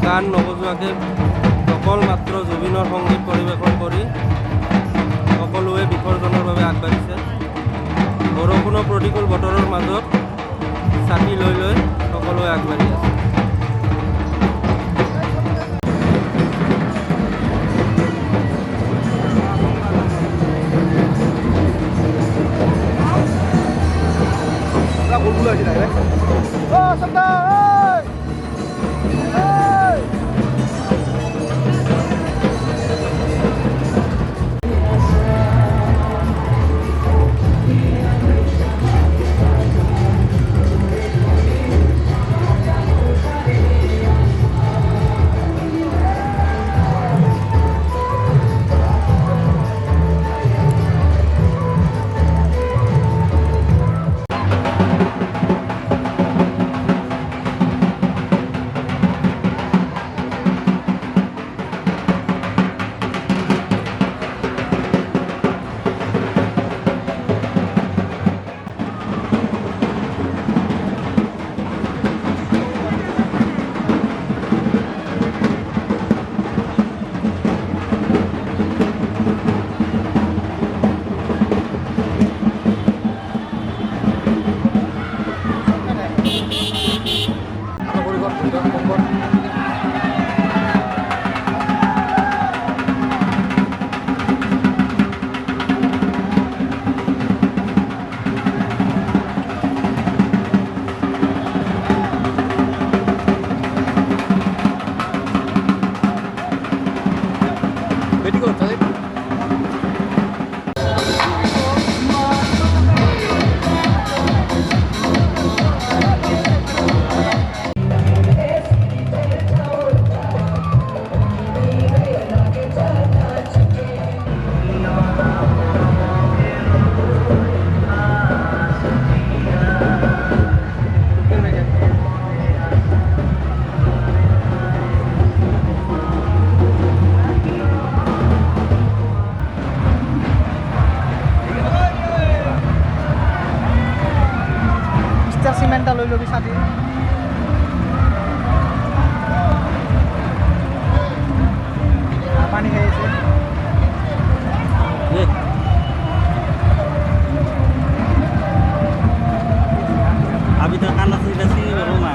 গান নবজোৱাকৈ অকল মাত্ৰ জুবিনৰ সংগীত পৰিৱেশন কৰি সকলোৱে বিসৰ্জনৰ বাবে আগবাঢ়িছে। বৰষুণৰ প্ৰতিকূল বতৰৰ মাজত চাকি লৈ লৈ সকলোৱে আগবাঢ়ি আছে। সিমেন্টটা লই লবি সাথে পানি খেয়েছে আমি তো কান্না চিন্তাছি রোমা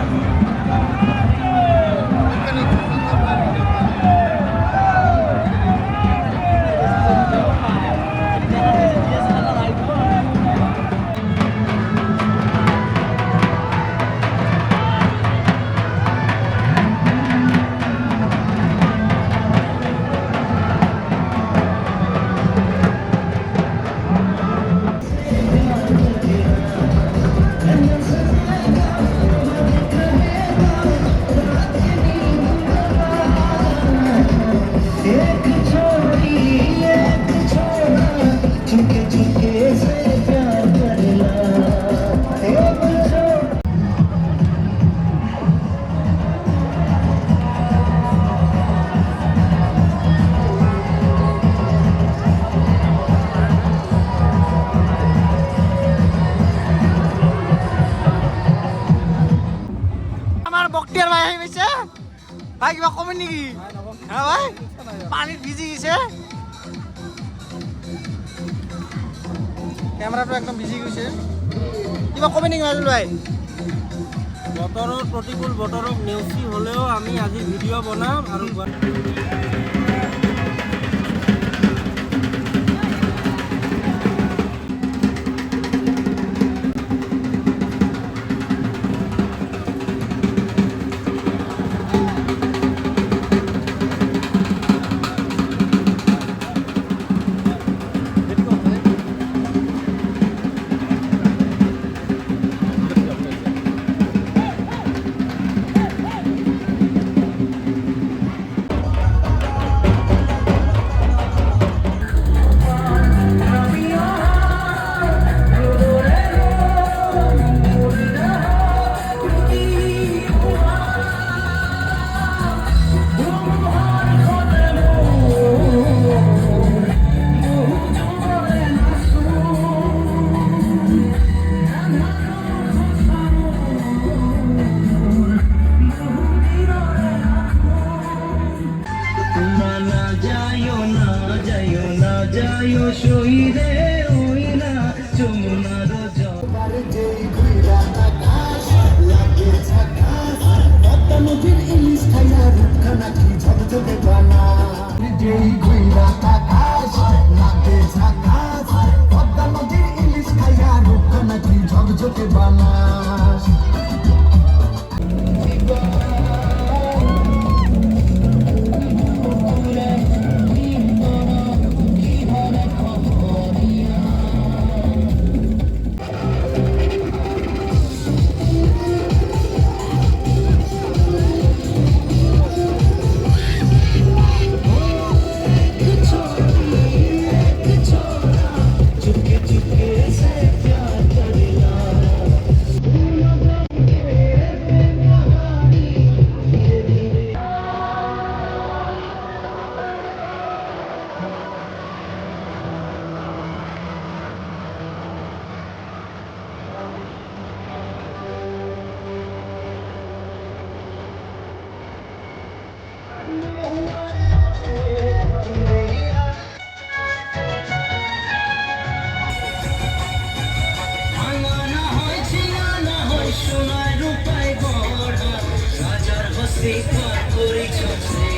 বক্তিয়ার ভাই আহিছে ভাই কিবা কমে নেকি হ্যাঁ ভাই পানিত ভিজি গেছে ক্যামেরাটো একদম ভিজি গৈছে কিবা কমে নেকি মাজুল ভাই বতৰৰ প্ৰতিকূল বতৰক নেওচি হ'লেও আমি আজি ভিডিঅ' বনাম আৰু শহীদে ওইলা যমুনার জল যেই ঘুইরা আকাশ লাগে ঝাকাস পদ্মা নদীর ইলিশ খাইয়া রূপখানা কি ঝকঝকে বানা যেই ঘুইরা আকাশ লাগে ঝাকাস পদ্মা নদীর ইলিশ খাইয়া রূপখানা কি ঝকঝকে বানাস ভাঙানা হয় ছিলানা হয় সোনায় রূপায় গড়া রাজার হস্তে পার করেছ সে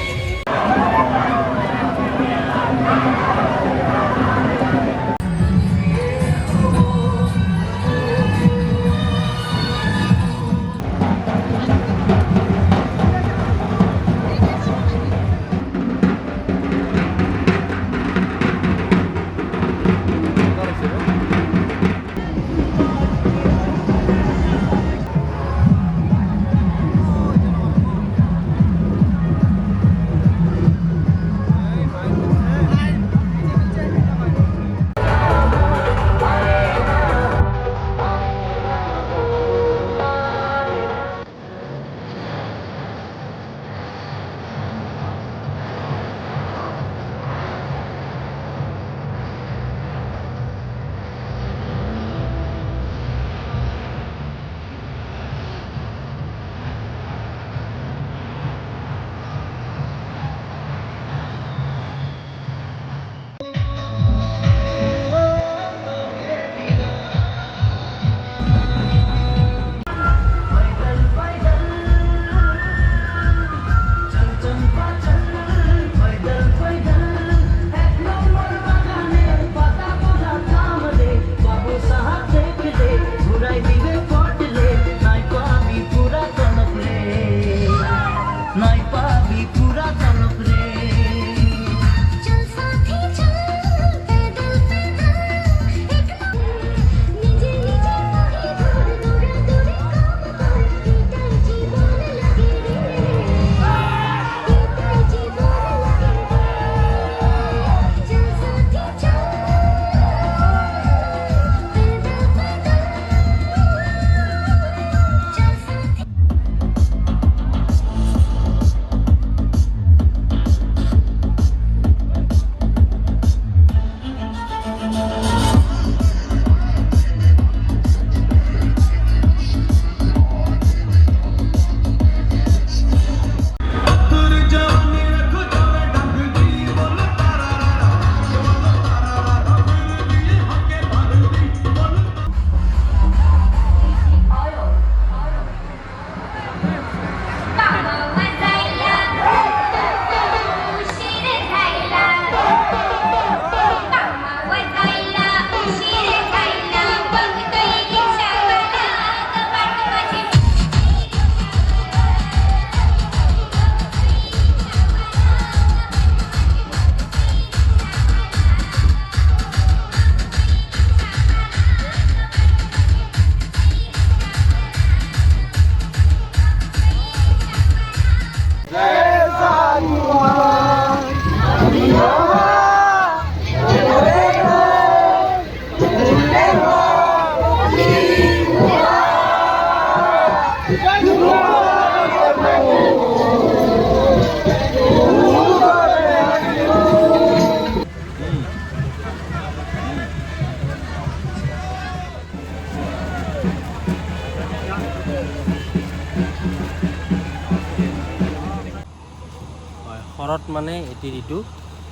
শৰৎ মানে এটি ঋতু,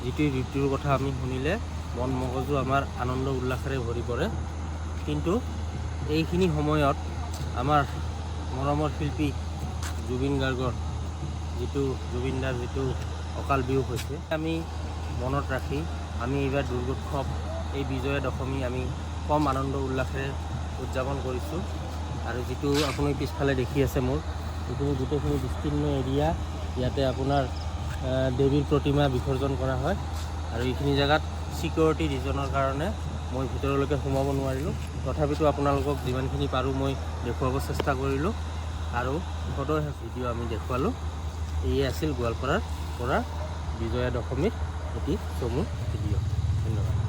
যিটো ঋতুৰ কথা আমি শুনিলে মন মগজু আমাৰ আনন্দ উল্লাসেৰে ভৰি পৰে। কিন্তু এইখিনি সময়ত আমাৰ মৰমৰ শিল্পী জুবিন গাৰ্গৰ জুবিনদাৰ যিটো অকাল বিয়োগ হৈছে, আমি মনত ৰাখি আমি এইবাৰ দুৰ্গোৎসৱ, এই বিজয়া দশমী আমি কম আনন্দ উল্লাসেৰে উদযাপন কৰিছোঁ। আৰু যিটো আপুনি পিছফালে দেখি আছে মোৰ, এইখিনি গোটেইখিনি বিস্তীৰ্ণ এৰিয়া, ইয়াতে আপোনাৰ দেৱীৰ প্ৰতিমা বিসৰ্জন কৰা হয়। আৰু এইখিনি জেগাত ছিকিউৰিটি ৰিজনৰ কাৰণে মই ভিতৰলৈকে সোমাব নোৱাৰিলোঁ। তথাপিতো আপোনালোকক যিমানখিনি পাৰোঁ মই দেখুৱাব চেষ্টা কৰিলোঁ আৰু ফটো ভিডিঅ' আমি দেখুৱালোঁ। এয়ে আছিল গোৱালপাৰাৰ পৰা বিজয়া দশমীৰ এটি চমু ভিডিঅ'। ধন্যবাদ।